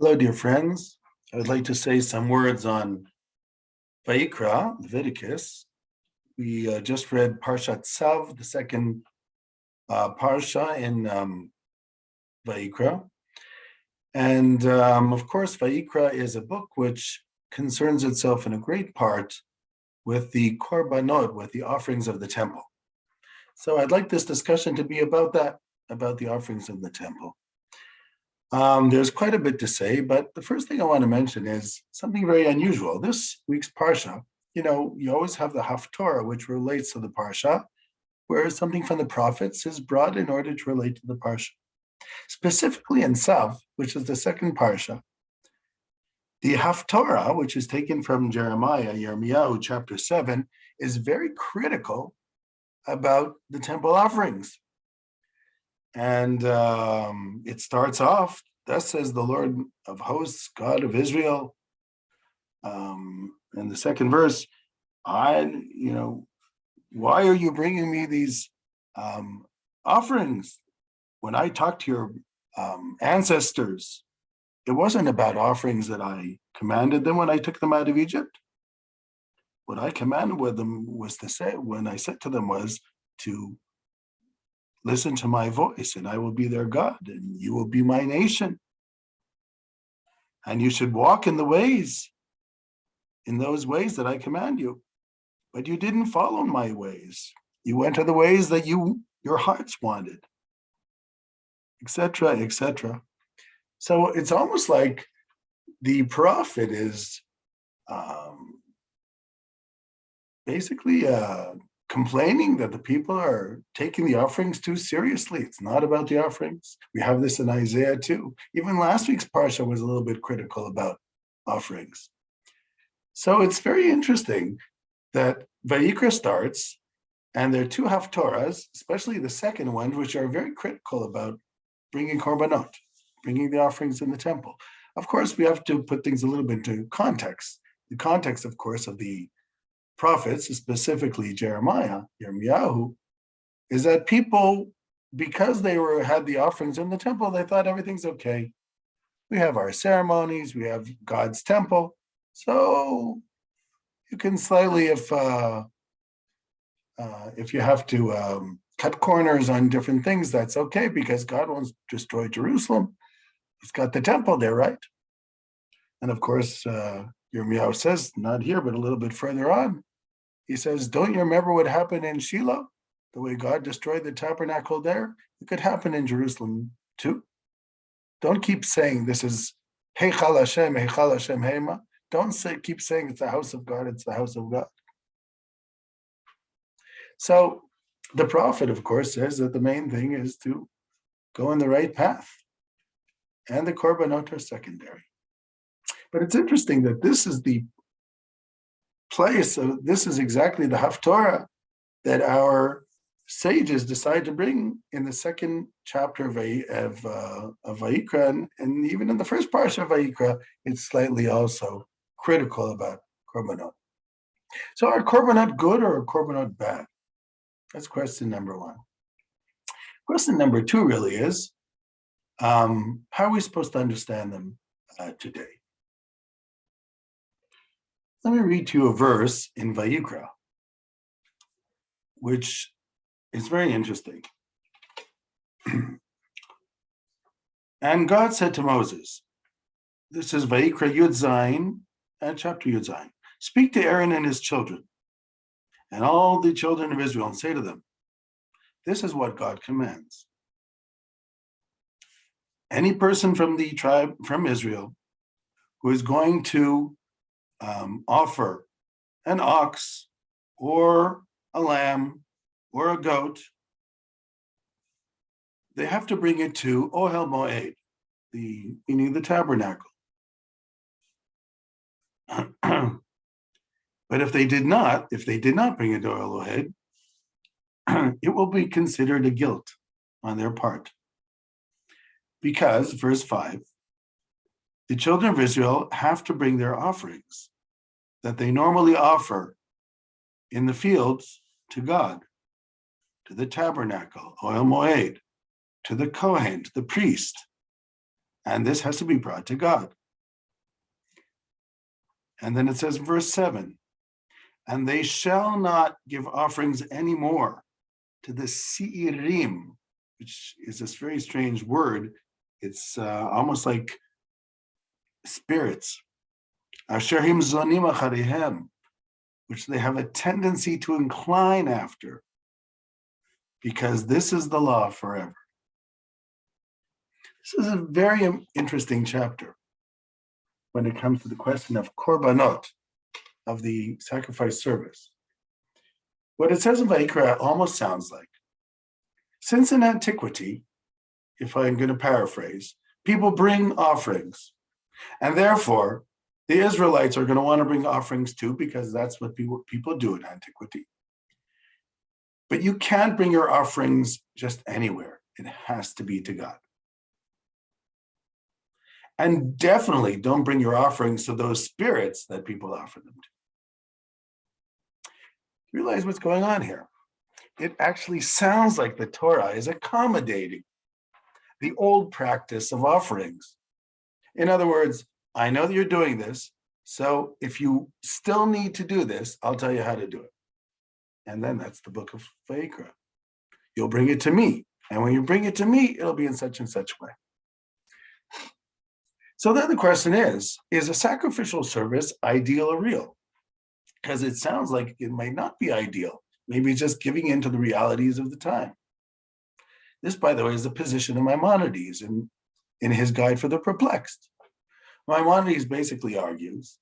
Hello, dear friends. I would like to say some words on Vayikra, Leviticus. We just read Parshat Sav, the second parsha in Vayikra. And of course, Vayikra is a book which concerns itself in a great part with the korbanot, with the offerings of the temple. So I'd like this discussion to be about that, about the offerings of the temple. There's quite a bit to say, but the first thing I want to mention is something very unusual. This week's parsha, you always have the Haftorah, which relates to the parsha, where something from the prophets is brought in order to relate to the parsha. Specifically in Sav, which is the second parsha, the Haftorah, which is taken from Yirmiyahu chapter 7, is very critical about the temple offerings. And it starts off, thus says the Lord of hosts, God of Israel. In the second verse, why are you bringing me these offerings? When I talked to your ancestors, it wasn't about offerings that I commanded them when I took them out of Egypt. What I commanded with them was to say, when I said to them, was to listen to my voice, and I will be their God, and you will be my nation. And you should walk in those ways that I command you. But you didn't follow my ways. You went to the ways that your hearts wanted, etc., etc. So it's almost like the prophet is basically complaining that the people are taking the offerings too seriously. It's not about the offerings. We have this in Isaiah too. Even last week's parsha was a little bit critical about offerings. So it's very interesting that Vayikra starts, and there are two Haftorahs, especially the second one, which are very critical about bringing korbanot, bringing the offerings in the temple. Of course, we have to put things a little bit into context. The context, of course, of the prophets, specifically Yirmiyahu, is that people, because they had the offerings in the temple, they thought everything's okay. We have our ceremonies, we have God's temple, so you can slightly, if you have to cut corners on different things, that's okay, because God won't destroy Jerusalem. He's got the temple there, right? And of course, Yirmiyahu says, not here, but a little bit further on, he says, don't you remember what happened in Shiloh? The way God destroyed the tabernacle there? It could happen in Jerusalem too. Don't keep saying this is Heichal Hashem, Hema. Don't keep saying it's the house of God, it's the house of God. So the prophet, of course, says that the main thing is to go in the right path. And the korbanot are secondary. But it's interesting that this is the place, this is exactly the Haftorah that our sages decide to bring in the second chapter of Vayikra, and even in the first parsha of Vayikra, it's slightly also critical about korbanot. So are korbanot good or are korbanot bad? That's question number one. Question number two really is, how are we supposed to understand them today? Let me read to you a verse in Vayikra, which is very interesting. And God said to Moses, this is Vayikra Yud Zayin, chapter Yud Zayin, speak to Aaron and his children, and all the children of Israel, and say to them, this is what God commands. Any person from the tribe, from Israel, who is going to offer an ox or a lamb or a goat, they have to bring it to Ohel Moed, meaning the tabernacle. But if they did not bring it to Ohel Moed, it will be considered a guilt on their part. Because, verse 5, the children of Israel have to bring their offerings that they normally offer in the fields to God, to the tabernacle, Ohel Moed, to the Kohen, to the priest. And this has to be brought to God. And then it says, verse 7, and they shall not give offerings anymore to the Seirim, which is this very strange word. It's almost like spirits. Asherim zonim acharihem, which they have a tendency to incline after, because this is the law forever. This is a very interesting chapter when it comes to the question of korbanot, of the sacrifice service. What it says in Vayikra almost sounds like, since in antiquity, if I'm going to paraphrase, people bring offerings, and therefore the Israelites are going to want to bring offerings too, because that's what people do in antiquity. But you can't bring your offerings just anywhere. It has to be to God. And definitely don't bring your offerings to those spirits that people offer them to. Realize what's going on here. It actually sounds like the Torah is accommodating the old practice of offerings. In other words, I know that you're doing this, so if you still need to do this, I'll tell you how to do it. And then that's the book of vayikra. You'll bring it to me. And when you bring it to me, it'll be in such and such way. So then the question is a sacrificial service ideal or real? Because it sounds like it might not be ideal. Maybe it's just giving in to the realities of the time. This, by the way, is the position of Maimonides in his Guide for the Perplexed. Maimonides basically argues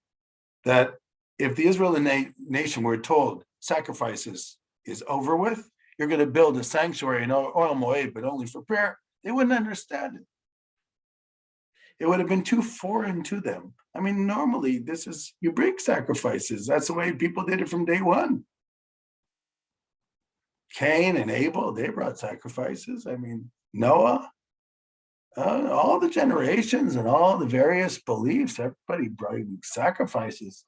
that if the Israeli nation were told sacrifices is over with, you're going to build a sanctuary in Oil Moed, but only for prayer, they wouldn't understand it. It would have been too foreign to them. I mean, normally you bring sacrifices. That's the way people did it from day one. Cain and Abel, they brought sacrifices. I mean, Noah, all the generations and all the various beliefs, everybody brought sacrifices.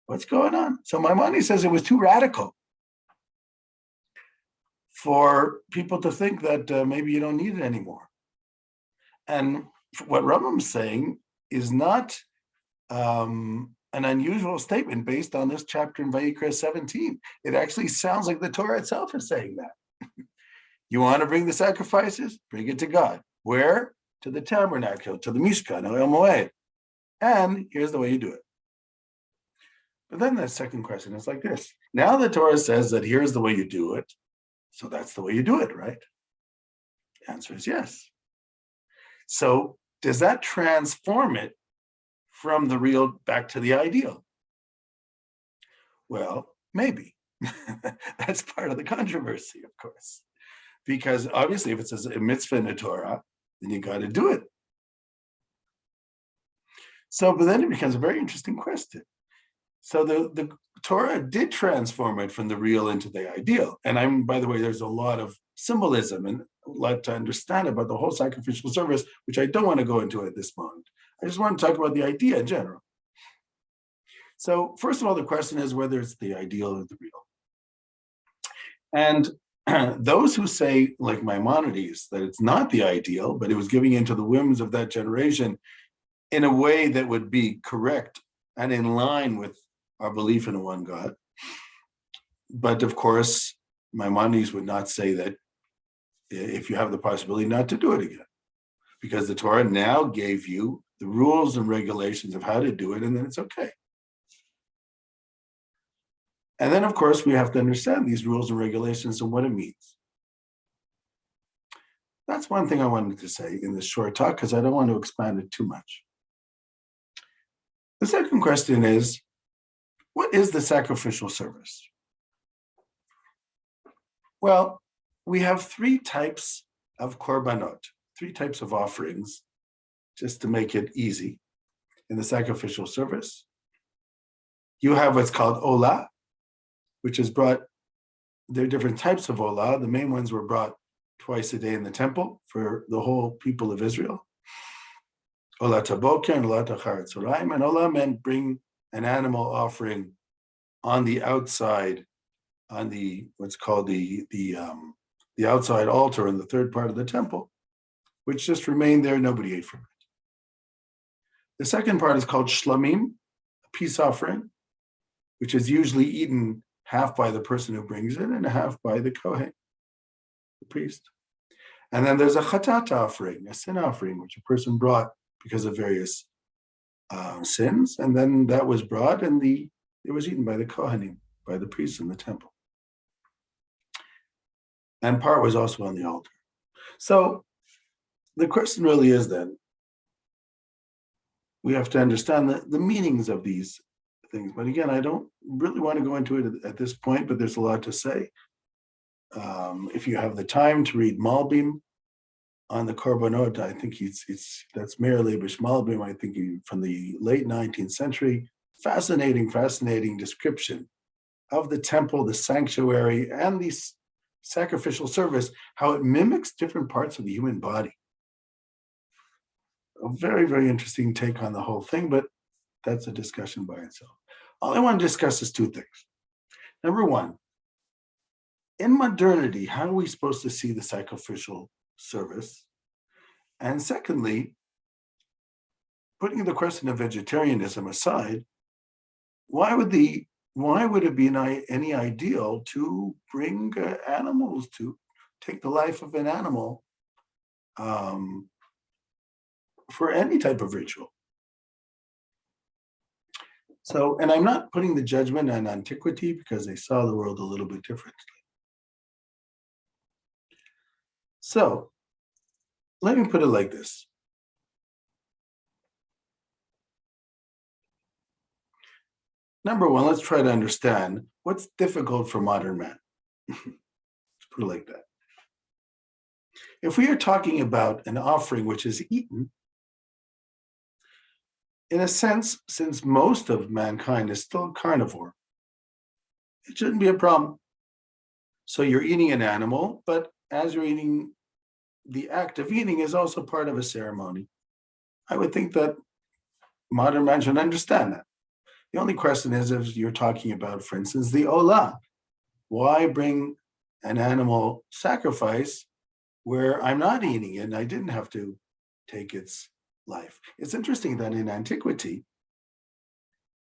What's going on? So Maimonides says it was too radical for people to think that maybe you don't need it anymore. And what Rambam's saying is not an unusual statement based on this chapter in Vayikra 17. It actually sounds like the Torah itself is saying that. You want to bring the sacrifices? Bring it to God. Where? To the tabernacle, to the Mishkan, Oil Moed. And here's the way you do it. But then the second question is like this. Now the Torah says that here's the way you do it. So that's the way you do it, right? The answer is yes. So does that transform it from the real back to the ideal? Well, maybe. That's part of the controversy, of course. Because obviously if it says a mitzvah in the Torah, then you got to do it. So, but then it becomes a very interesting question. So the Torah did transform it from the real into the ideal. And by the way, there's a lot of symbolism and a lot to understand about the whole sacrificial service, which I don't want to go into at this moment. I just want to talk about the idea in general. So first of all, the question is whether it's the ideal or the real. And those who say, like Maimonides, that it's not the ideal, but it was giving into the whims of that generation in a way that would be correct and in line with our belief in a one God. But of course, Maimonides would not say that if you have the possibility not to do it again, because the Torah now gave you the rules and regulations of how to do it, and then it's okay. And then, of course, we have to understand these rules and regulations and what it means. That's one thing I wanted to say in this short talk, because I don't want to expand it too much. The second question is, what is the sacrificial service? Well, we have three types of korbanot, three types of offerings, just to make it easy in the sacrificial service. You have what's called olah, which is brought, there are different types of olah. The main ones were brought twice a day in the temple for the whole people of Israel. Olah taboker and olah tachar tzorayim. And olah meant bring an animal offering on the outside, on the what's called the outside altar in the third part of the temple, which just remained there. Nobody ate from it. The second part is called Shlamim, a peace offering, which is usually eaten half by the person who brings it and half by the Kohen, the priest. And then there's a chatat offering, a sin offering, which a person brought because of various sins, and then that was brought and it was eaten by the Kohanim, by the priests in the temple. And part was also on the altar. So the question really is then, we have to understand the meanings of these things. But again, I don't really want to go into it at this point, but there's a lot to say. If you have the time to read Malbim on the Korbanot, I think that's Meir Leibush Malbim, I think from the late 19th century. Fascinating description of the temple, the sanctuary, and the sacrificial service, how it mimics different parts of the human body. A very, very interesting take on the whole thing, but that's a discussion by itself. All I want to discuss is two things. Number one, in modernity, how are we supposed to see the sacrificial service? And secondly, putting the question of vegetarianism aside, why would it be any ideal to bring animals, to take the life of an animal for any type of ritual? So, and I'm not putting the judgment on antiquity because they saw the world a little bit differently. So, let me put it like this. Number one, let's try to understand what's difficult for modern man. Let's put it like that. If we are talking about an offering which is eaten, in a sense, since most of mankind is still carnivore, it shouldn't be a problem. So you're eating an animal, but as you're eating, the act of eating is also part of a ceremony. I would think that modern man should understand that. The only question is if you're talking about, for instance, the olah. Why bring an animal sacrifice where I'm not eating it and I didn't have to take its life? It's interesting that in antiquity,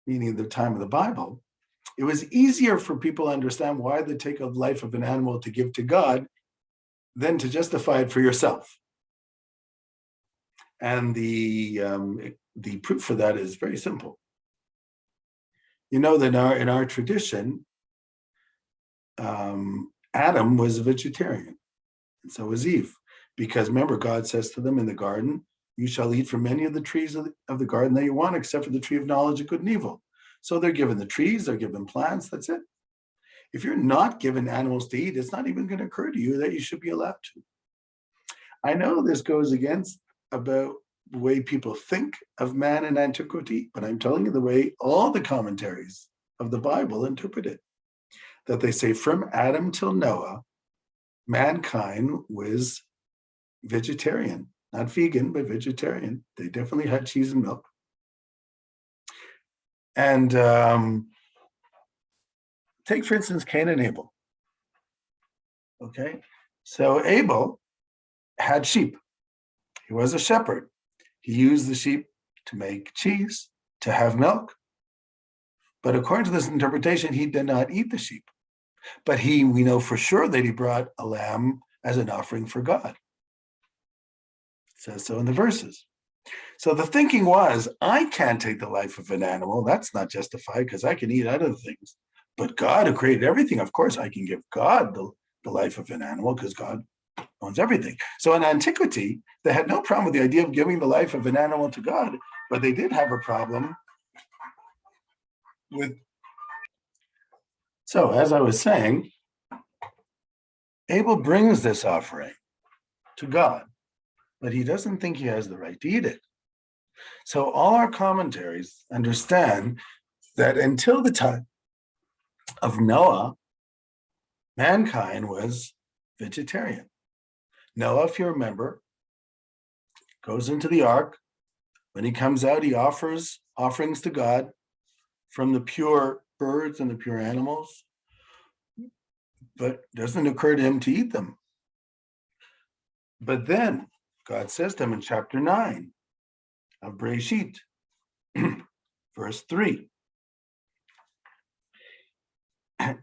meaning the time of the Bible, it was easier for people to understand why the take of life of an animal to give to God than to justify it for yourself. And the proof for that is very simple. You know that in our tradition, Adam was a vegetarian, and so was Eve. Because remember, God says to them in the garden, you shall eat from any of the trees of the garden that you want, except for the tree of knowledge of good and evil. So they're given the trees, they're given plants, that's it. If you're not given animals to eat, it's not even going to occur to you that you should be allowed to. I know this goes against about the way people think of man in antiquity, but I'm telling you the way all the commentaries of the Bible interpret it. That they say from Adam till Noah, mankind was vegetarian, not vegan, but vegetarian. They definitely had cheese and milk. And take, for instance, Cain and Abel. Okay, so Abel had sheep. He was a shepherd. He used the sheep to make cheese, to have milk. But according to this interpretation, he did not eat the sheep. But we know for sure that he brought a lamb as an offering for God. It says so in the verses. So the thinking was, I can't take the life of an animal. That's not justified because I can eat other things. But God, who created everything, of course, I can give God the life of an animal because God owns everything. So in antiquity, they had no problem with the idea of giving the life of an animal to God, but they did have a problem with. So as I was saying, Abel brings this offering to God, but he doesn't think he has the right to eat it. So all our commentaries understand that until the time of Noah, mankind was vegetarian. Noah, if you remember, goes into the ark. When he comes out, he offers offerings to God from the pure birds and the pure animals, but it doesn't occur to him to eat them. But then God says to him in chapter 9 of Bereshit, Verse 3.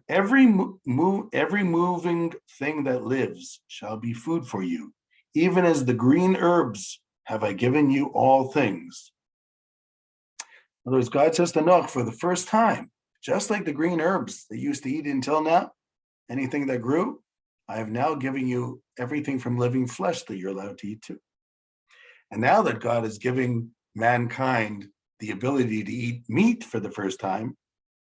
Every moving thing that lives shall be food for you. Even as the green herbs have I given you all things. In other words, God says to Noach for the first time, just like the green herbs they used to eat until now, anything that grew, I have now given you everything from living flesh that you're allowed to eat too. And now that God is giving mankind the ability to eat meat for the first time,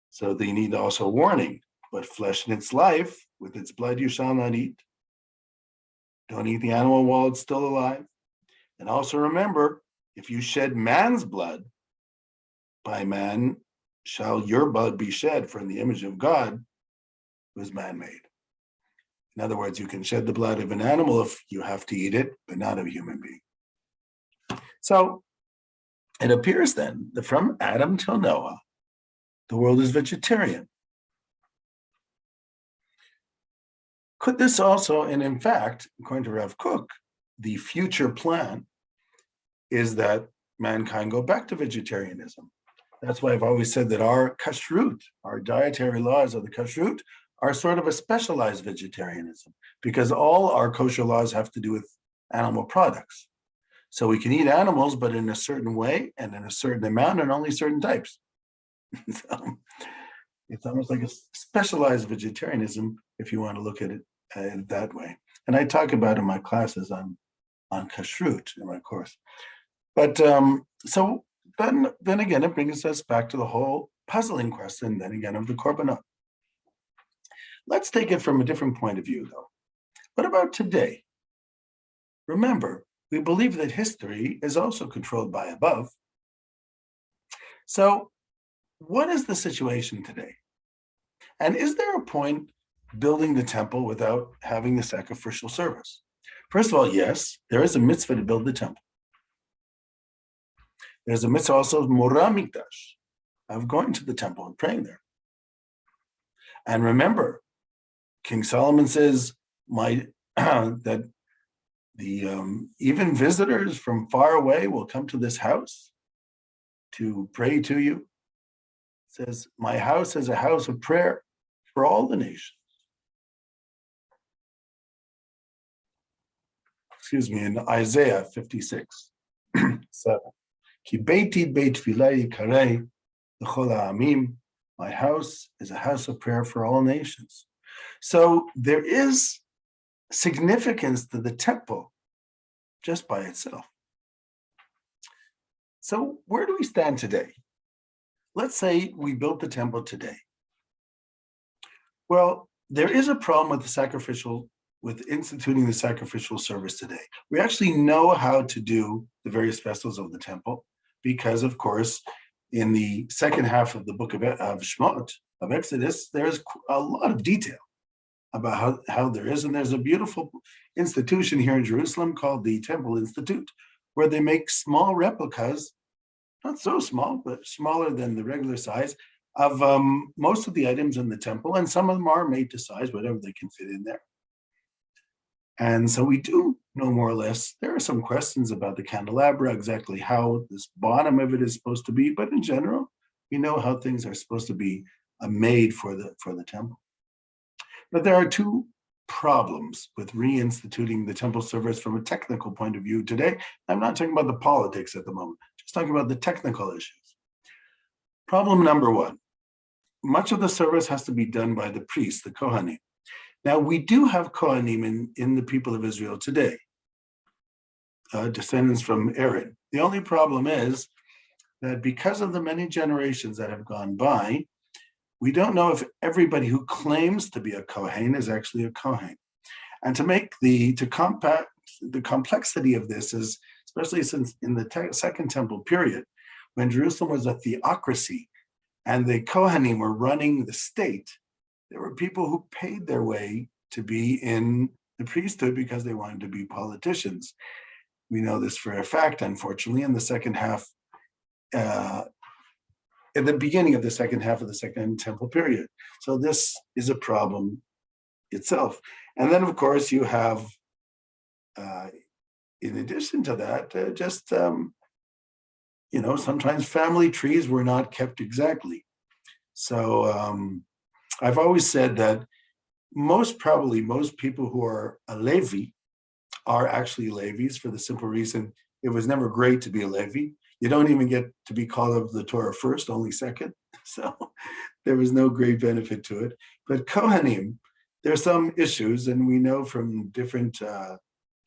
so they need also warning, but flesh in its life, with its blood you shall not eat. Don't eat the animal while it's still alive. And also remember, if you shed man's blood, by man shall your blood be shed, for in the image of God was man-made. In other words, you can shed the blood of an animal if you have to eat it, but not of a human being. So it appears then that from Adam till Noah, the world is vegetarian. Could this also, and in fact, according to Rav Kook, the future plan is that mankind go back to vegetarianism. That's why I've always said that our kashrut, our dietary laws of the kashrut, are sort of a specialized vegetarianism, because all our kosher laws have to do with animal products. So we can eat animals, but in a certain way and in a certain amount and only certain types. So it's almost like a specialized vegetarianism, if you want to look at it that way. And I talk about in my classes on kashrut in my course. But so then again, it brings us back to the whole puzzling question, then again, of the korbanot. Let's take it from a different point of view, though. What about today? Remember, we believe that history is also controlled by above. So what is the situation today? And is there a point building the temple without having the sacrificial service? First of all, yes, there is a mitzvah to build the temple. There's a mitzvah also of Mora Mikdash, of going to the temple and praying there. And remember, King Solomon says that the even visitors from far away will come to this house to pray to you. It says, my house is a house of prayer for all the nations. Excuse me, in Isaiah 56, 7. Ki beiti beit tefillah yikarei l'chol ha'amim. My house is a house of prayer for all nations. So there is significance to the temple just by itself. So where do we stand today? Let's say we built the temple today. Well, there is a problem with the sacrificial, with instituting the sacrificial service today. We actually know how to do the various festivals of the temple because, of course, in the second half of the book of Shemot, of Exodus, there's a lot of detail about how there is. And there's a beautiful institution here in Jerusalem called the Temple Institute, where they make small replicas, not so small, but smaller than the regular size, of most of the items in the temple. And some of them are made to size, whatever they can fit in there. And so we do know more or less. There are some questions about the candelabra, exactly how this bottom of it is supposed to be. But in general, we know how things are supposed to be made for the temple. But there are two problems with reinstituting the temple service from a technical point of view today. I'm not talking about the politics at the moment, just talking about the technical issues. Problem number one, much of the service has to be done by the priests, the Kohanim. Now, we do have Kohanim in the people of Israel today, descendants from Aaron. The only problem is that because of the many generations that have gone by, we don't know if everybody who claims to be a Kohen is actually a Kohen. And to compact the complexity of this is, especially since in the Second Temple period, when Jerusalem was a theocracy and the Kohanim were running the state, there were people who paid their way to be in the priesthood because they wanted to be politicians. We know this for a fact, unfortunately, in the second half, at the beginning of the second half of the Second Temple period. So this is a problem itself. And then, of course, you have, in addition to that, sometimes family trees were not kept exactly. So I've always said that most people who are a Levi are actually Levis for the simple reason it was never great to be a Levi. You don't even get to be called of the Torah first, only second. So there was no great benefit to it. But Kohanim, there are some issues, and we know from different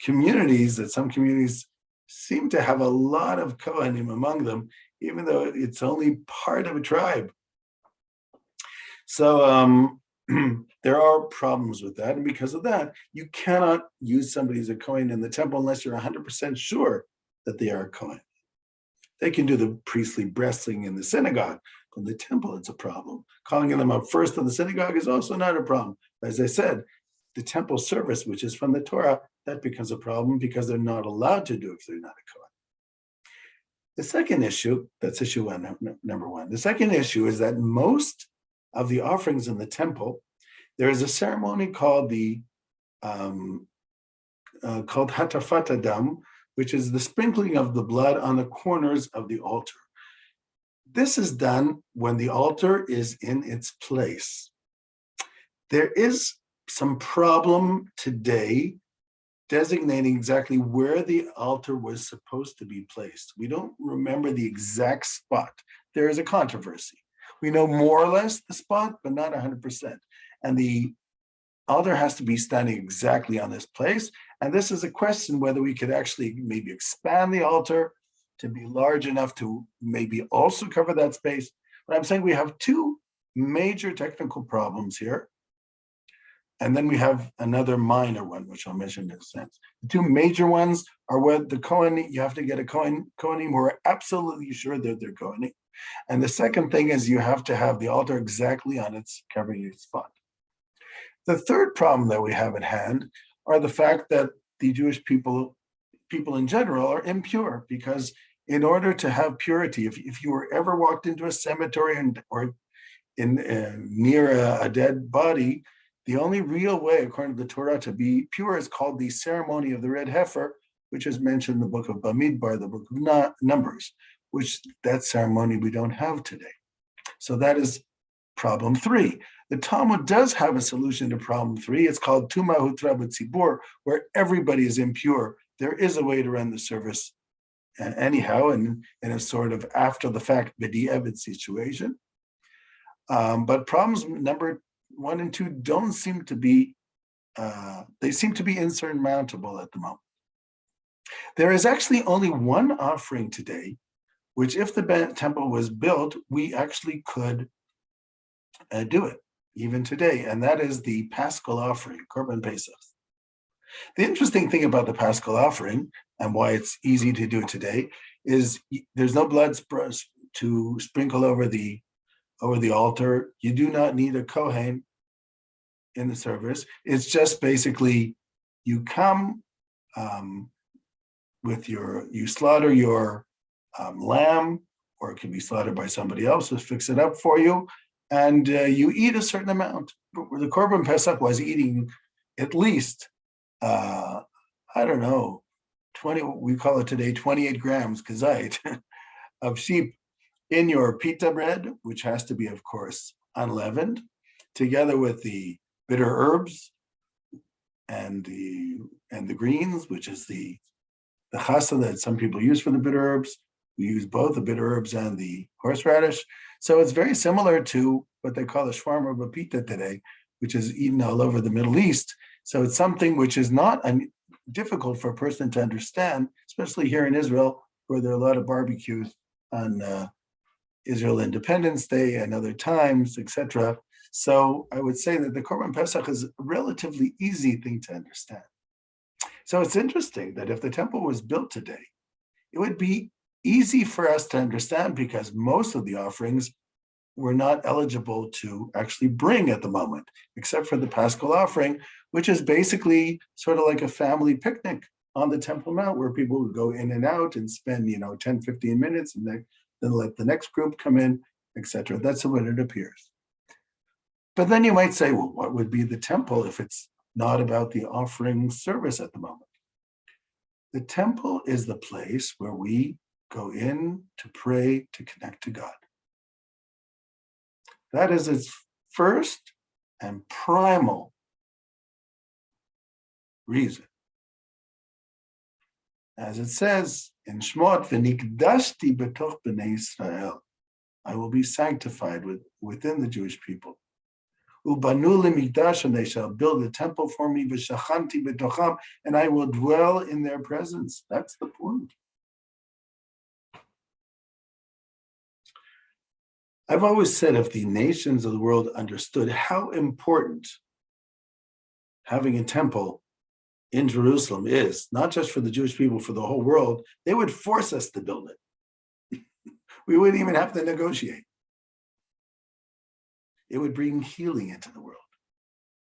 communities that some communities seem to have a lot of Kohanim among them, even though it's only part of a tribe. So there are problems with that. And because of that, you cannot use somebody as a Kohen in the temple unless you're 100% sure that they are a Kohen. They can do the priestly blessing in the synagogue. In the temple, it's a problem. Calling them up first in the synagogue is also not a problem. As I said, the temple service, which is from the Torah, that becomes a problem because they're not allowed to do it if they're not a Kohen. The second issue, that's issue number one. The second issue is that most of the offerings in the temple, there is a ceremony called called Hatafat Adam, which is the sprinkling of the blood on the corners of the altar. This is done when the altar is in its place. There is some problem today designating exactly where the altar was supposed to be placed. We don't remember the exact spot. There is a controversy. We know more or less the spot, but not 100%. And the altar has to be standing exactly on this place. And this is a question whether we could actually maybe expand the altar to be large enough to maybe also cover that space. But I'm saying we have two major technical problems here. And then we have another minor one, which I'll mention in a sense. The two major ones are where the Kohen, you have to get a Kohenim who are absolutely sure that they're Kohenim. And the second thing is you have to have the altar exactly on its covering spot. The third problem that we have at hand are the fact that the Jewish people in general are impure, because in order to have purity, if you were ever walked into a cemetery or near a dead body, the only real way, according to the Torah, to be pure is called the ceremony of the Red Heifer, which is mentioned in the book of Bamidbar, the book of Numbers, which that ceremony we don't have today. So that is problem three. The Talmud does have a solution to problem three. It's called Tuma Hutra B'Tzibur, where everybody is impure. There is a way to run the service anyhow, and in a sort of after the fact b'di'evet situation. But problems number 1 and 2 don't seem to be, they seem to be insurmountable at the moment. There is actually only one offering today, which if the temple was built, we actually could do it even today, and that is the Pascal Offering, Korban Pesach. The interesting thing about the Pascal Offering and why it's easy to do it today is there's no blood to sprinkle over the altar. You do not need a Kohen in the service. It's just basically you come you slaughter your lamb, or it can be slaughtered by somebody else who fix it up for you, and you eat a certain amount. The Korban Pesach was eating at least, I don't know, 20, we call it today 28 grams kazait of sheep in your pita bread, which has to be, of course, unleavened, together with the bitter herbs and the greens, which is the chasa that some people use for the bitter herbs. We use both the bitter herbs and the horseradish. So it's very similar to what they call the shawarma bapita today, which is eaten all over the Middle East. So it's something which is not difficult for a person to understand, especially here in Israel, where there are a lot of barbecues on Israel Independence Day and other times, etc. So I would say that the Korban Pesach is a relatively easy thing to understand. So it's interesting that if the temple was built today, it would be easy for us to understand because most of the offerings were not eligible to actually bring at the moment, except for the Pascal Offering, which is basically sort of like a family picnic on the Temple Mount, where people would go in and out and spend 10, 15 minutes, and then let the next group come in, etc. That's what it appears. But then you might say, well, what would be the temple if it's not about the offering service at the moment? The temple is the place where we go in to pray, to connect to God. That is its first and primal reason. As it says in Shmot, "V'nikdashti betoch b'nei Yisrael," I will be sanctified within the Jewish people. Ubanu lemikdash, and they shall build a temple for me, v'shachanti betocham, and I will dwell in their presence. That's the point. I've always said if the nations of the world understood how important having a temple in Jerusalem is, not just for the Jewish people, for the whole world, they would force us to build it. We wouldn't even have to negotiate. It would bring healing into the world.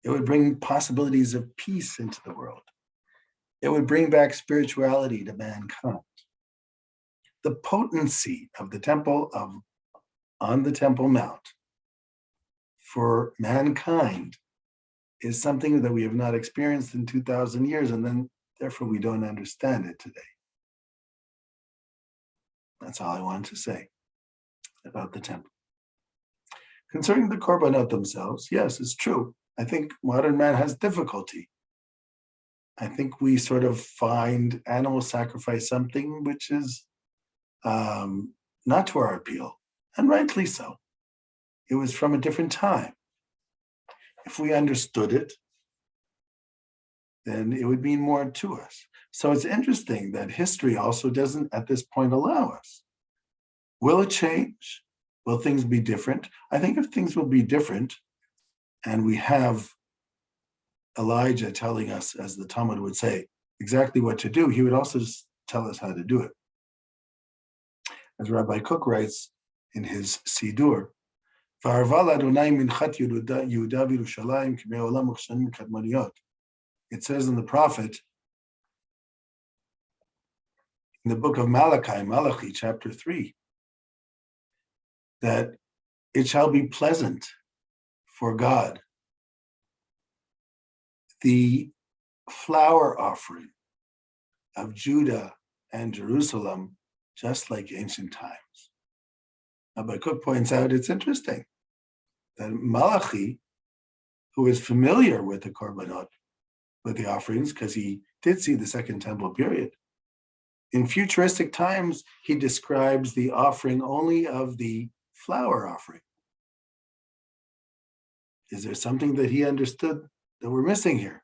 It would bring possibilities of peace into the world. It would bring back spirituality to mankind. The potency of the temple on the Temple Mount for mankind is something that we have not experienced in 2,000 years, and then therefore we don't understand it today. That's all I wanted to say about the temple. Concerning the korbanot themselves, yes, it's true. I think modern man has difficulty. I think we sort of find animal sacrifice something which is not to our appeal, and rightly so. It was from a different time. If we understood it, then it would mean more to us. So it's interesting that history also doesn't at this point allow us. Will it change? Will things be different? I think if things will be different, and we have Elijah telling us, as the Talmud would say, exactly what to do, he would also just tell us how to do it. As Rabbi Cook writes in his Sidur, it says in the prophet, in the book of Malachi, chapter 3, that it shall be pleasant for God, the flower offering of Judah and Jerusalem, just like ancient times. Rabbi Cook points out it's interesting that Malachi, who is familiar with the korbanot, with the offerings, because he did see the Second Temple period, in futuristic times, he describes the offering only of the flower offering. Is there something that he understood that we're missing here?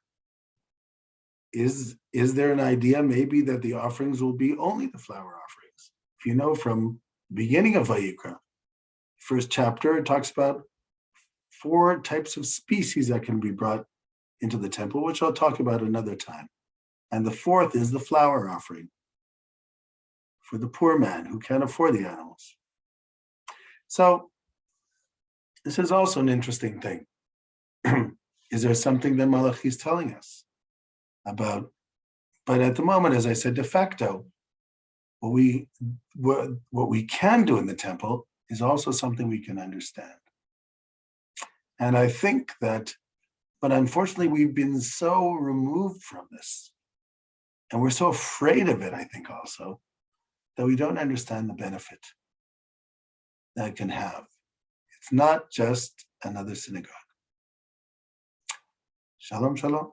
Is there an idea maybe that the offerings will be only the flower offerings? If you know from the beginning of vayikra, first chapter, it talks about 4 types of species that can be brought into the temple, which I'll talk about another time. And the 4th is the flower offering for the poor man who can't afford the animals. So this is also an interesting thing. Is there something that Malachi is telling us about? But at the moment, as I said, de facto, what we can do in the temple is also something we can understand. And I think that, but unfortunately, we've been so removed from this, and we're so afraid of it, I think also, that we don't understand the benefit that it can have. It's not just another synagogue. Shalom, shalom.